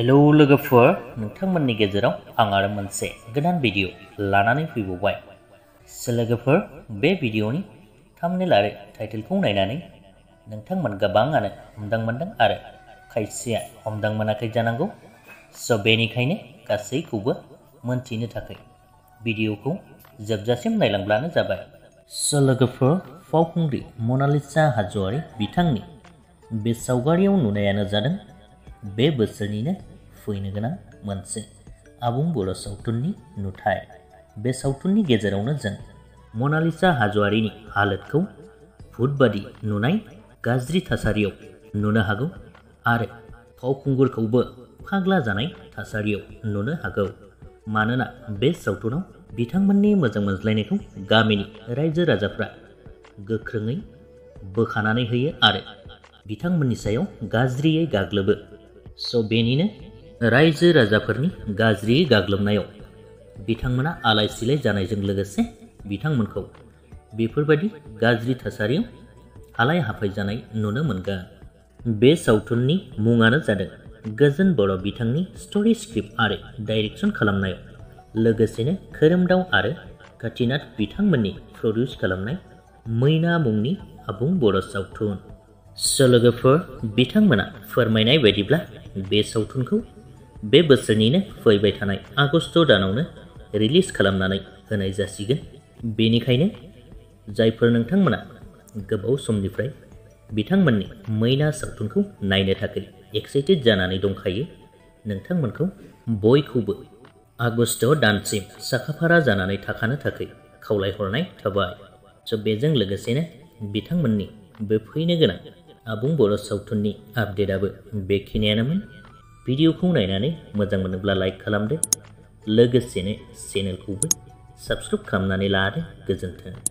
Hello लोगोफोर, नोंथांमोननि गेजेराव आं आरो मोनसे गोदान भिडिअ लानानै फैबावबाय। लोगोफोर, बे भिडिअनि थाम्बनेल आरो टाइटेलखौ नायनानै नोंथांमोन गोबाङानो हमदांमोनदों आरो खायसेया हमदांमोनाखै जानांगौ। बेनिखायनो गासैखौबो मोनथिनो थाखाय भिडिअखौ जोबजासिम नायलांब्लानो जाबाय। लोगोफोर, फावखुंग्रि मनालिसा हाज'वारि बिथांनि बे सावगारियाव नुनायानो जादों बे बोसोरनिनो फैनो गोनां मोनसे आबुं बर' सावथुननि नुथाय। बे सावथुननि गेजेरावनो जों मनालिसा हाज'वारिनि हालोदखौ भुतबादि नुनाय गाज्रि थासारियाव नुनो हागौ आरो फावखुंगुरखौबो फाग्ला जानाय थासारियाव नुनो हागौ। मानोना बे सावथुनाव बिथांमोननि मोजां मोनज्लायनायखौ गामिनि रायजो राजाफ्रा गोख्रोङै बोखानानै होयो आरो बिथांमोननि सायाव गाज्रियै गाग्लोबो। बेनिनो रायजो राजाफोरनि गाज्रि गाग्लोबनायाव बिथांमोना आलाय सिलाय जानायजों लोगोसे बिथांमोनखौ बेफोरबायदि गाज्रि थासारियाव हालाय हाफाय जानाय नुनो मोनगोन। बे सावथुननि मुङानो जादों गोजोन बर'। बिथांनि स्ट'रि स्क्रिप्ट आरो डाइरेक्सन खालामनायाव लोगोसेनो खोरोमदाव आरो काटिनाथ बिथांमोननि प्रडिउस खालामनाय मैना मुंनि आबुं बर' सावथुन। लोगोफोर, बिथांमोना फोरमायनाय बायदिब्ला बे सावथुनखौ बे बोसोरनिनो फैबाय थानाय आगस्ट दानावनो रिलिज खालामनानै होनाय जासिगोन। बेनिखायनो जायफोर नोंथांमोना गोबाव समनिफ्राय बिथांमोननि मैना सावथुनखौ नायनो थाखाय एक्साइटेड जानानै दंखायो, नोंथांमोनखौ बयखौबो आगस्ट दानसिम साखाफारा जानानै थाखानो थाखाय खावलायहरनाय थाबाय। बेजों लोगोसेनो बिथांमोननि बे फैनो गोनां आबुं बर' सावथुननि आपडेटआबो बेखिनियानोमोन। भिडिअखौ नायनानै मोजां मोनोब्ला लाइक खालामदो, लोगोसेनो चेनेलखौबो साबस्क्राइब खालामनानै लादो। गोजोन्थों।